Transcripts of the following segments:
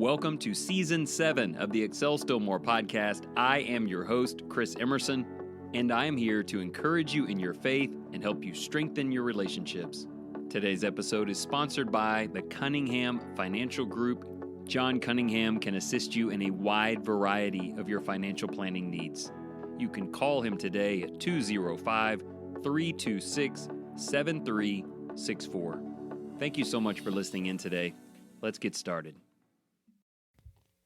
Welcome to Season 7 of the Excel Still More podcast. I am your host, Chris Emerson, and I am here to encourage you in your faith and help you strengthen your relationships. Today's episode is sponsored by the Cunningham Financial Group. John Cunningham can assist you in a wide variety of your financial planning needs. You can call him today at 205-326-7364. Thank you so much for listening in today. Let's get started.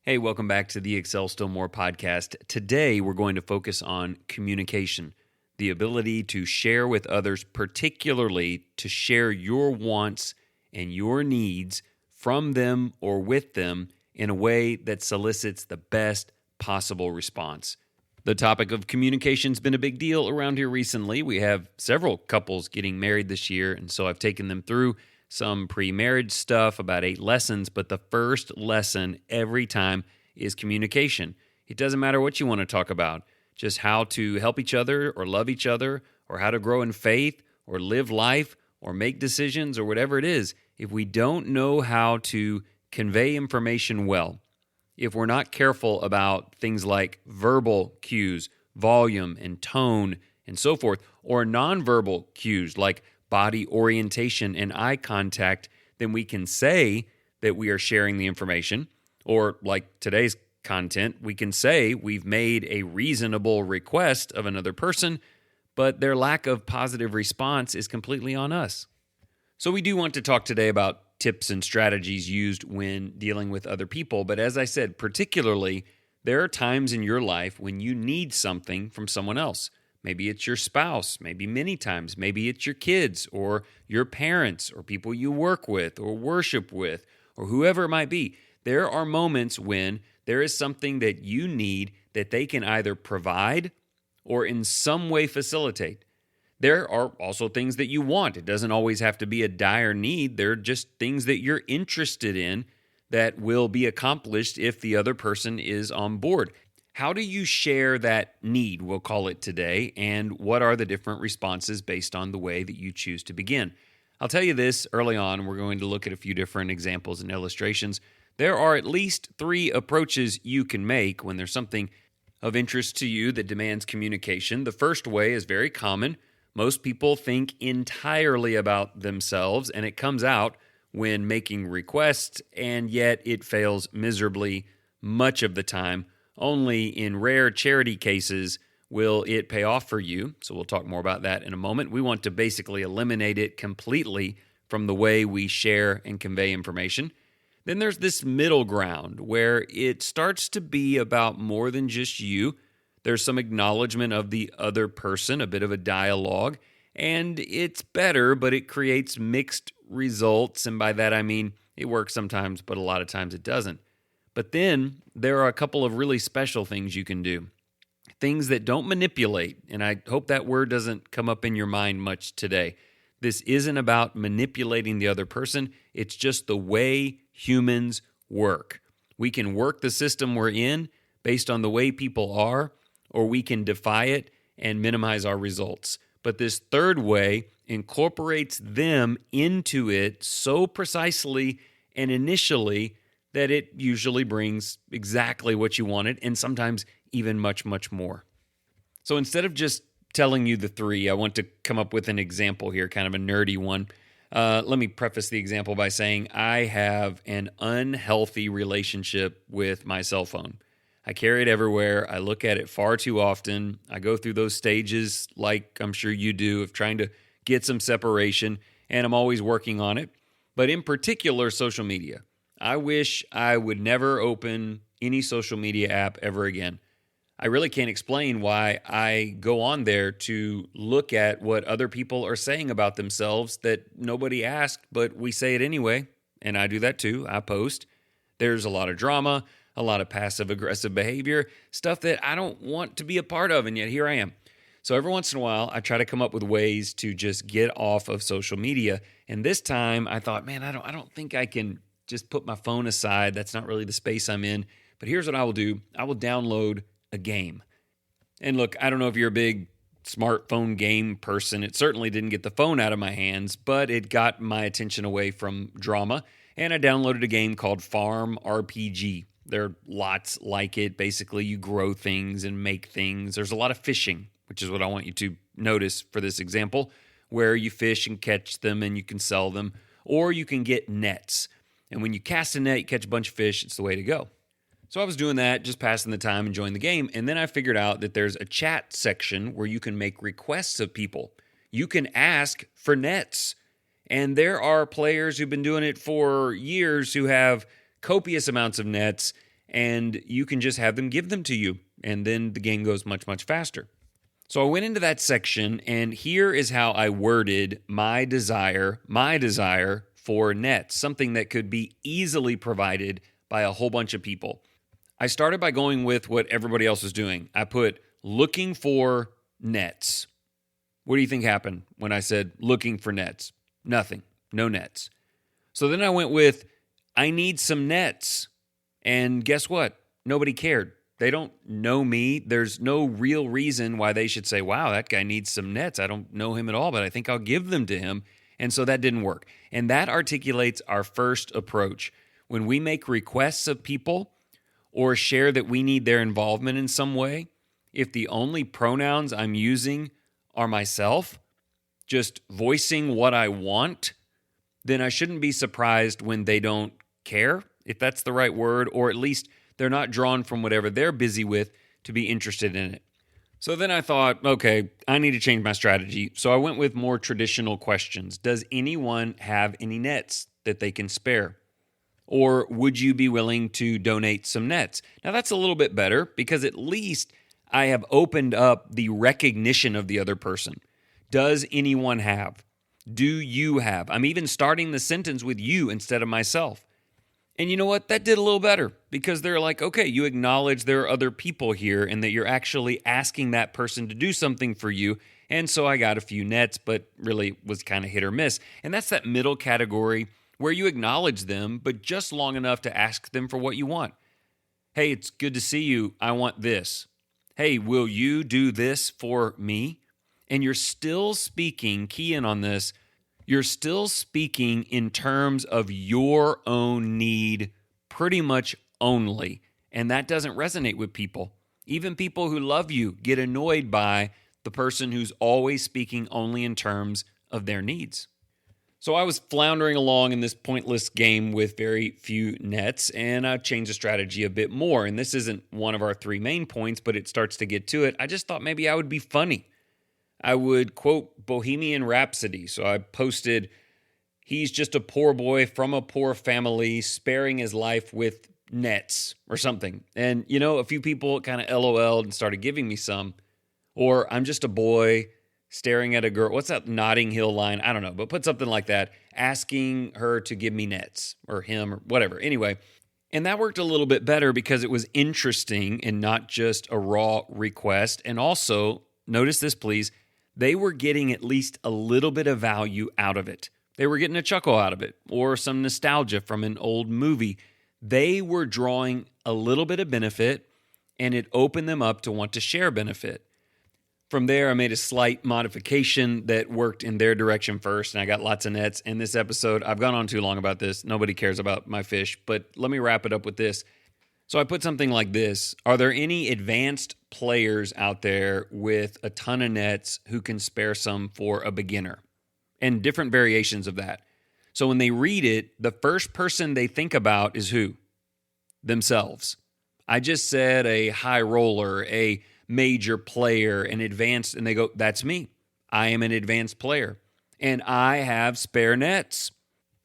Hey, welcome back to the Excel Still More podcast. Today, we're going to focus on communication, the ability to share with others, particularly to share your wants and your needs from them or with them in a way that solicits the best possible response. The topic of communication has been a big deal around here recently. We have several couples getting married this year, and so I've taken them through some pre-marriage stuff, about 8 lessons, but the first lesson every time is communication. It doesn't matter what you want to talk about, just how to help each other or love each other or how to grow in faith or live life or make decisions or whatever it is. If we don't know how to convey information well, if we're not careful about things like verbal cues, volume and tone and so forth, or nonverbal cues like body orientation and eye contact, then we can say that we are sharing the information, or like today's content, we can say we've made a reasonable request of another person, but their lack of positive response is completely on us. So we do want to talk today about tips and strategies used when dealing with other people, but as I said, particularly, there are times in your life when you need something from someone else. Maybe it's your spouse, maybe many times, maybe it's your kids or your parents or people you work with or worship with or whoever it might be. There are moments when there is something that you need that they can either provide or in some way facilitate. There are also things that you want. It doesn't always have to be a dire need. They're just things that you're interested in that will be accomplished if the other person is on board. How do you share that need, we'll call it today, and what are the different responses based on the way that you choose to begin? I'll tell you this early on. We're going to look at a few different examples and illustrations. There are at least 3 approaches you can make when there's something of interest to you that demands communication. The first way is very common. Most people think entirely about themselves, and it comes out when making requests, and yet it fails miserably much of the time. Only in rare charity cases will it pay off for you. So we'll talk more about that in a moment. We want to basically eliminate it completely from the way we share and convey information. Then there's this middle ground where it starts to be about more than just you. There's some acknowledgement of the other person, a bit of a dialogue, and it's better, but it creates mixed results. And by that I mean it works sometimes, but a lot of times it doesn't. But then there are a couple of really special things you can do, things that don't manipulate, and I hope that word doesn't come up in your mind much today. This isn't about manipulating the other person. It's just the way humans work. We can work the system we're in based on the way people are, or we can defy it and minimize our results. But this third way incorporates them into it so precisely and initially that it usually brings exactly what you wanted, and sometimes even much, much more. So instead of just telling you the 3, I want to come up with an example here, kind of a nerdy one. Let me preface the example by saying I have an unhealthy relationship with my cell phone. I carry it everywhere. I look at it far too often. I go through those stages, like I'm sure you do, of trying to get some separation, and I'm always working on it. But in particular, social media. I wish I would never open any social media app ever again. I really can't explain why I go on there to look at what other people are saying about themselves that nobody asked, but we say it anyway, and I do that too. I post. There's a lot of drama, a lot of passive-aggressive behavior, stuff that I don't want to be a part of, and yet here I am. So every once in a while, I try to come up with ways to just get off of social media, and this time I thought, man, I don't think I can just put my phone aside. That's not really the space I'm in. But here's what I will do. I will download a game. And look, I don't know if you're a big smartphone game person. It certainly didn't get the phone out of my hands, but it got my attention away from drama. and I downloaded a game called Farm RPG. There are lots like it. Basically, you grow things and make things. There's a lot of fishing, which is what I want you to notice for this example, where you fish and catch them and you can sell them, or you can get nets. And when you cast a net, you catch a bunch of fish. It's the way to go. So I was doing that, just passing the time, enjoying the game, and then I figured out that there's a chat section where you can make requests of people. You can ask for nets. And there are players who've been doing it for years who have copious amounts of nets, and you can just have them give them to you, and then the game goes much, much faster. So I went into that section, and here is how I worded my desire for nets, something that could be easily provided by a whole bunch of people. I started by going with what everybody else was doing. I put looking for nets. What do you think happened when I said looking for nets? Nothing. No nets. So then I went with, I need some nets. And guess what? Nobody cared. They don't know me. There's no real reason why they should say, wow, that guy needs some nets. I don't know him at all, but I think I'll give them to him. And so that didn't work. And that articulates our first approach. When we make requests of people or share that we need their involvement in some way, if the only pronouns I'm using are myself, just voicing what I want, then I shouldn't be surprised when they don't care, if that's the right word, or at least they're not drawn from whatever they're busy with to be interested in it. So then I thought, okay, I need to change my strategy. So I went with more traditional questions. Does anyone have any nets that they can spare? Or would you be willing to donate some nets? Now that's a little bit better because at least I have opened up the recognition of the other person. Does anyone have? Do you have? I'm even starting the sentence with you instead of myself. And you know what? That did a little better because they're like, okay, you acknowledge there are other people here and that you're actually asking that person to do something for you. And so I got a few nets, but really was kind of hit or miss. And that's that middle category where you acknowledge them, but just long enough to ask them for what you want. Hey, it's good to see you. I want this. Hey, will you do this for me? And you're still speaking, key in on this, you're still speaking in terms of your own need pretty much only. And that doesn't resonate with people. Even people who love you get annoyed by the person who's always speaking only in terms of their needs. So I was floundering along in this pointless game with very few nets, and I changed the strategy a bit more. And this isn't one of our three main points, but it starts to get to it. I just thought maybe I would be funny. I would quote Bohemian Rhapsody. So I posted, he's just a poor boy from a poor family sparing his life with nets or something. And, you know, a few people kind of LOL'd and started giving me some. Or I'm just a boy staring at a girl. What's that Notting Hill line? I don't know, but put something like that, asking her to give me nets or him or whatever. Anyway, and that worked a little bit better because it was interesting and not just a raw request. And also, notice this please, they were getting at least a little bit of value out of it. They were getting a chuckle out of it or some nostalgia from an old movie. They were drawing a little bit of benefit and it opened them up to want to share benefit. From there, I made a slight modification that worked in their direction first, and I got lots of nets. In this episode, I've gone on too long about this. Nobody cares about my fish, but let me wrap it up with this. So I put something like this. Are there any advanced players out there with a ton of nets who can spare some for a beginner? And different variations of that. So when they read it, the first person they think about is who? Themselves. I just said a high roller, a major player, an advanced, and they go, that's me. I am an advanced player, and I have spare nets.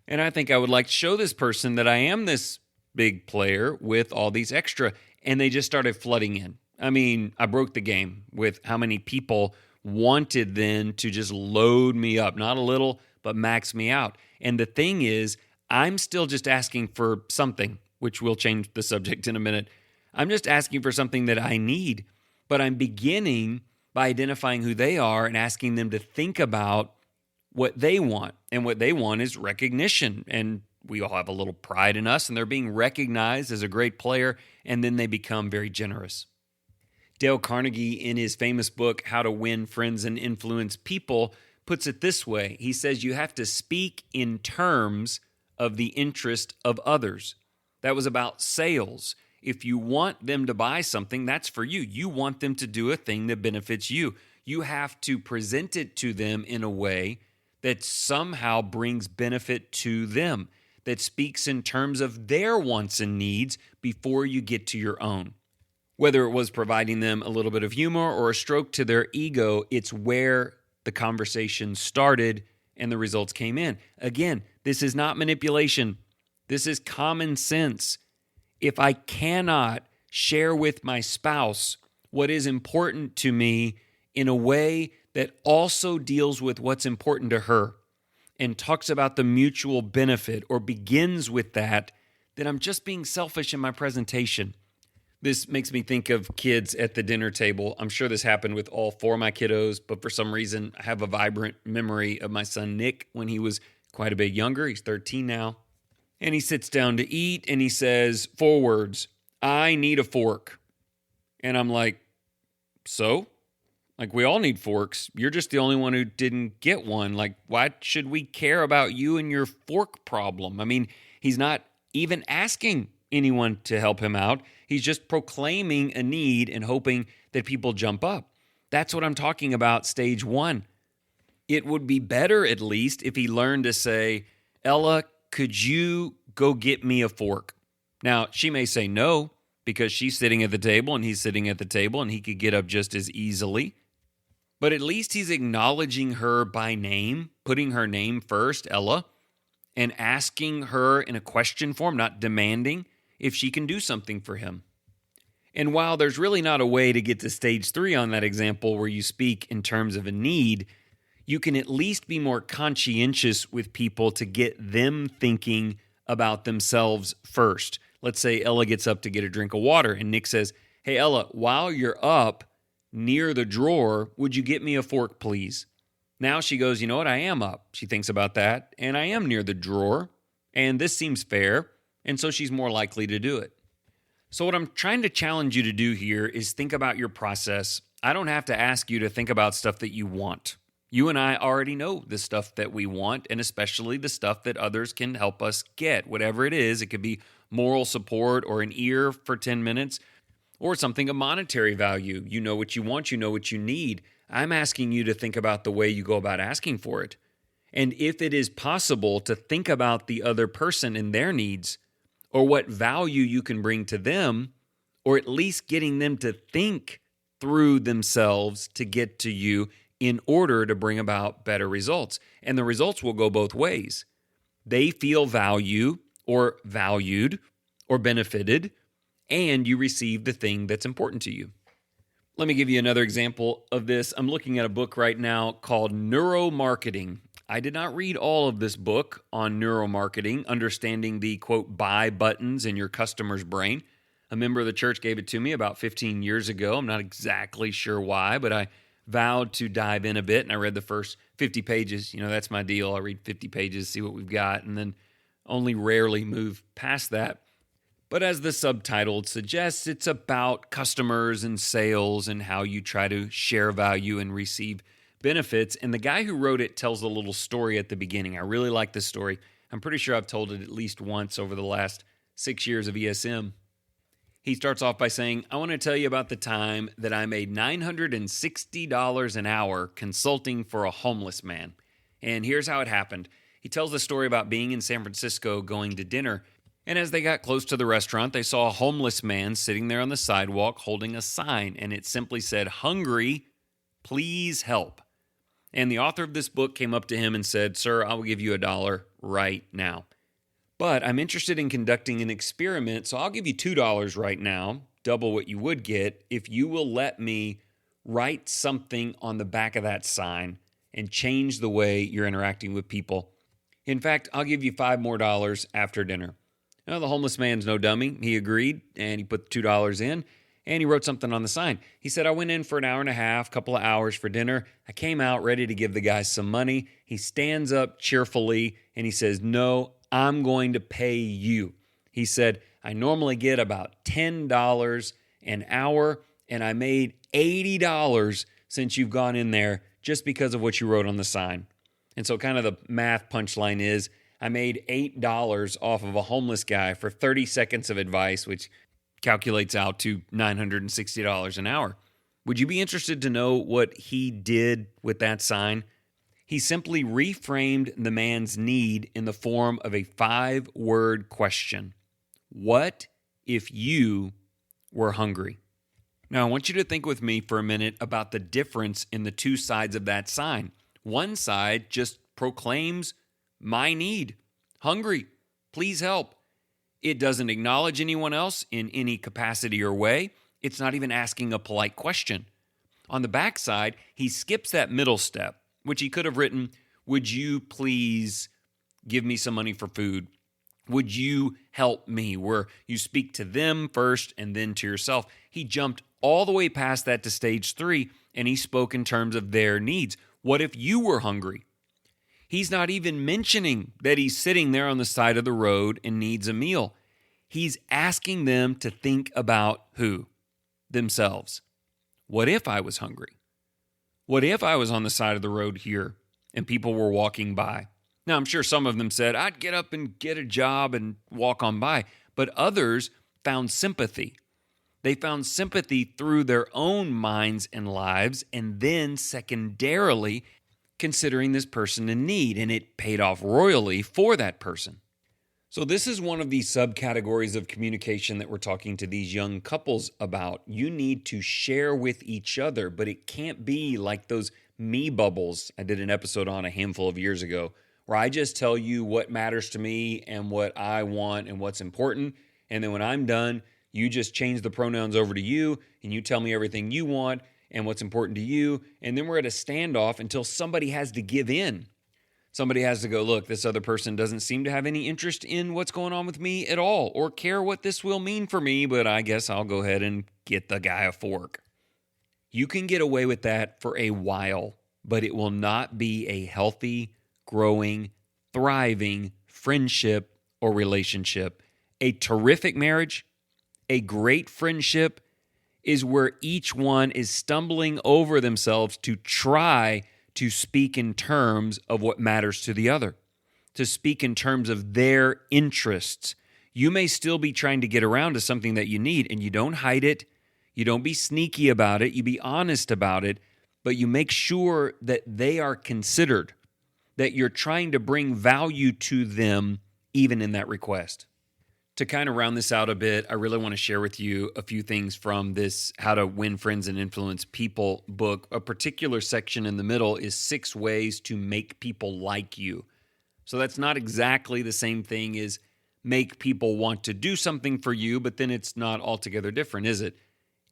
And I think I would like to show this person that I am this big player with all these extra. And they just started flooding in. I mean, I broke the game with how many people wanted then to just load me up, not a little, but max me out. And the thing is, I'm still just asking for something, which we'll change the subject in a minute. I'm just asking for something that I need. But I'm beginning by identifying who they are and asking them to think about what they want. And what they want is recognition. And we all have a little pride in us, and they're being recognized as a great player, and then they become very generous. Dale Carnegie, in his famous book, How to Win Friends and Influence People, puts it this way. He says you have to speak in terms of the interest of others. That was about sales. If you want them to buy something, that's for you. You want them to do a thing that benefits you. You have to present it to them in a way that somehow brings benefit to them, that speaks in terms of their wants and needs before you get to your own. Whether it was providing them a little bit of humor or a stroke to their ego, it's where the conversation started and the results came in. Again, this is not manipulation. This is common sense. If I cannot share with my spouse what is important to me in a way that also deals with what's important to her and talks about the mutual benefit or begins with that, then I'm just being selfish in my presentation. This makes me think of kids at the dinner table. I'm sure this happened with all four of my kiddos, but for some reason, I have a vibrant memory of my son Nick when he was quite a bit younger. He's 13 now. And he sits down to eat and he says 4 words, "I need a fork." And I'm like, so? Like, we all need forks. You're just the only one who didn't get one. Like, why should we care about you and your fork problem? I mean, he's not even asking anyone to help him out. He's just proclaiming a need and hoping that people jump up. That's what I'm talking about, stage 1. It would be better, at least, if he learned to say, "Ella, could you go get me a fork?" Now, she may say no because she's sitting at the table and he's sitting at the table and he could get up just as easily. But at least he's acknowledging her by name, putting her name first, Ella, and asking her in a question form, not demanding, if she can do something for him. And while there's really not a way to get to stage 3 on that example where you speak in terms of a need, you can at least be more conscientious with people to get them thinking about themselves first. Let's say Ella gets up to get a drink of water and Nick says, "Hey, Ella, while you're up near the drawer, would you get me a fork, please?" Now she goes, "You know what? I am up." She thinks about that, and I am near the drawer, and this seems fair, and so she's more likely to do it. So what I'm trying to challenge you to do here is think about your process. I don't have to ask you to think about stuff that you want. You and I already know the stuff that we want, and especially the stuff that others can help us get. Whatever it is, it could be moral support or an ear for 10 minutes or something of monetary value. You know what you want, you know what you need. I'm asking you to think about the way you go about asking for it. And if it is possible to think about the other person and their needs, or what value you can bring to them, or at least getting them to think through themselves to get to you in order to bring about better results. And the results will go both ways. They feel value or valued or benefited, and you receive the thing that's important to you. Let me give you another example of this. I'm looking at a book right now called Neuromarketing. I did not read all of this book on neuromarketing, understanding the, quote, buy buttons in your customer's brain. A member of the church gave it to me about 15 years ago. I'm not exactly sure why, but I vowed to dive in a bit, and I read the first 50 pages. You know, that's my deal. I read 50 pages, see what we've got, and then only rarely move past that. But as the subtitle suggests, it's about customers and sales and how you try to share value and receive benefits. And the guy who wrote it tells a little story at the beginning. I really like this story. I'm pretty sure I've told it at least once over the last 6 years of ESM. He starts off by saying, "I want to tell you about the time that I made $960 an hour consulting for a homeless man. And here's how it happened." He tells the story about being in San Francisco going to dinner. And as they got close to the restaurant, they saw a homeless man sitting there on the sidewalk holding a sign. And it simply said, "Hungry, please help." And the author of this book came up to him and said, "Sir, I will give you $1 right now. But I'm interested in conducting an experiment, so I'll give you $2 right now, double what you would get, if you will let me write something on the back of that sign and change the way you're interacting with people. In fact, I'll give you $5 more after dinner." Now, the homeless man's no dummy. He agreed, and he put the $2 in, and he wrote something on the sign. He said, "I went in for an hour and a half, couple of hours for dinner. I came out ready to give the guy some money." He stands up cheerfully, and he says, "No, I'm going to pay you." He said, "I normally get about $10 an hour, and I made $80 since you've gone in there just because of what you wrote on the sign." And so kind of the math punchline is, I made $8 off of a homeless guy for 30 seconds of advice, which calculates out to $960 an hour. Would you be interested to know what he did with that sign? He simply reframed the man's need in the form of a 5-word question. What if you were hungry? Now, I want you to think with me for a minute about the difference in the two sides of that sign. One side just proclaims my need, hungry, please help. It doesn't acknowledge anyone else in any capacity or way. It's not even asking a polite question. On the back side, he skips that middle step, which he could have written, would you please give me some money for food? Would you help me? Where you speak to them first and then to yourself. He jumped all the way past that to stage 3, and he spoke in terms of their needs. What if you were hungry? He's not even mentioning that he's sitting there on the side of the road and needs a meal. He's asking them to think about who? Themselves. What if I was hungry? What if I was on the side of the road here and people were walking by? Now, I'm sure some of them said, I'd get up and get a job and walk on by. But others found sympathy. They found sympathy through their own minds and lives, and then secondarily considering this person in need, and it paid off royally for that person. So this is one of the subcategories of communication that we're talking to these young couples about. You need to share with each other, but it can't be like those me bubbles I did an episode on a handful of years ago, where I just tell you what matters to me and what I want and what's important, and then when I'm done, you just change the pronouns over to you, and you tell me everything you want and what's important to you, and then we're at a standoff until somebody has to give in. Somebody has to go, look, this other person doesn't seem to have any interest in what's going on with me at all or care what this will mean for me, but I guess I'll go ahead and get the guy a fork. You can get away with that for a while, but it will not be a healthy, growing, thriving friendship or relationship. A terrific marriage, a great friendship is where each one is stumbling over themselves to try to speak in terms of what matters to the other, to speak in terms of their interests. You may still be trying to get around to something that you need, and you don't hide it. You don't be sneaky about it. You be honest about it, but you make sure that they are considered, that you're trying to bring value to them even in that request. To kind of round this out a bit, I really want to share with you a few things from this How to Win Friends and Influence People book. A particular section in the middle is 6 ways to make people like you. So that's not exactly the same thing as make people want to do something for you, but then it's not altogether different, is it?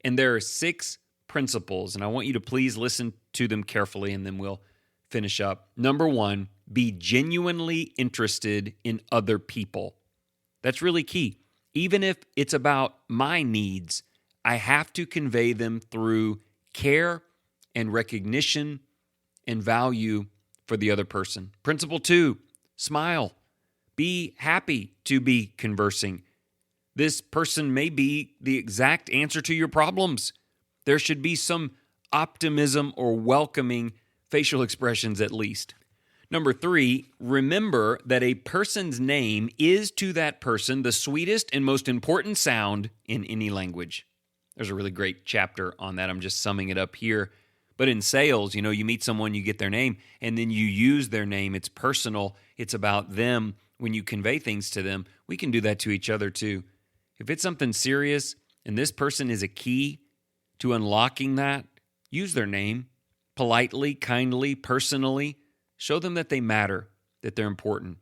And there are 6 principles, and I want you to please listen to them carefully, and then we'll finish up. Number 1, be genuinely interested in other people. That's really key. Even if it's about my needs, I have to convey them through care and recognition and value for the other person. Principle 2, smile. Be happy to be conversing. This person may be the exact answer to your problems. There should be some optimism or welcoming facial expressions at least. Number 3, remember that a person's name is to that person the sweetest and most important sound in any language. There's a really great chapter on that. I'm just summing it up here. But in sales, you meet someone, you get their name, and then you use their name. It's personal. It's about them. When you convey things to them, we can do that to each other too. If it's something serious and this person is a key to unlocking that, use their name politely, kindly, personally. Show them that they matter, that they're important.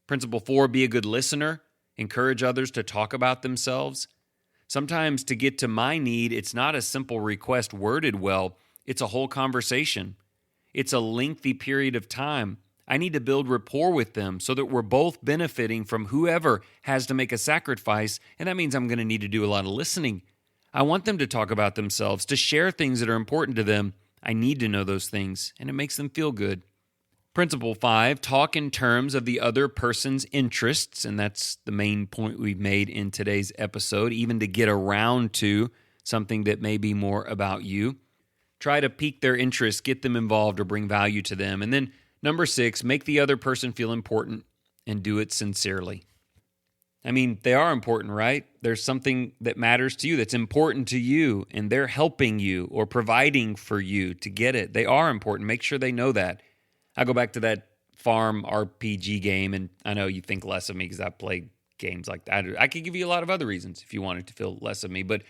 Principle 4, be a good listener. Encourage others to talk about themselves. Sometimes to get to my need, it's not a simple request worded well. It's a whole conversation. It's a lengthy period of time. I need to build rapport with them so that we're both benefiting from whoever has to make a sacrifice, and that means I'm going to need to do a lot of listening. I want them to talk about themselves, to share things that are important to them. I need to know those things, and it makes them feel good. Principle 5, talk in terms of the other person's interests, and that's the main point we've made in today's episode, even to get around to something that may be more about you. Try to pique their interest, get them involved, or bring value to them. And then number 6, make the other person feel important. and do it sincerely. I mean, they are important, right? There's something that matters to you, that's important to you, and they're helping you or providing for you to get it. They are important. Make sure they know that. I go back to that farm RPG game, and I know you think less of me because I play games like that. I could give you a lot of other reasons if you wanted to feel less of me, but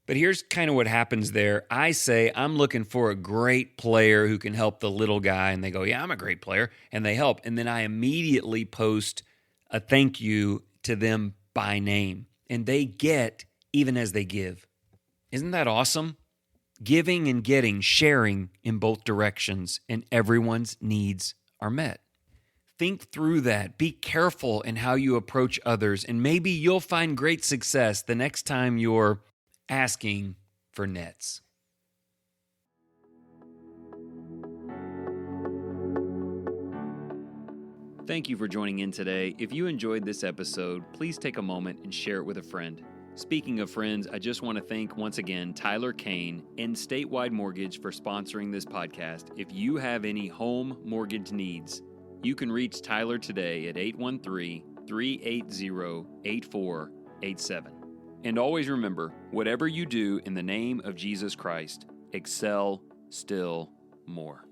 here's kind of what happens there. I say, I'm looking for a great player who can help the little guy, and they go, yeah, I'm a great player, and they help. And then I immediately post a thank you to them by name, and they get even as they give. Isn't that awesome? Giving and getting, sharing in both directions, and everyone's needs are met. Think through that. Be careful in how you approach others, and maybe you'll find great success the next time you're asking for nets. Thank you for joining in today. If you enjoyed this episode, please take a moment and share it with a friend. Speaking of friends, I just want to thank once again Tyler Cain and Statewide Mortgage for sponsoring this podcast. If you have any home mortgage needs, you can reach Tyler today at 813-380-8487. And always remember, whatever you do in the name of Jesus Christ, excel still more.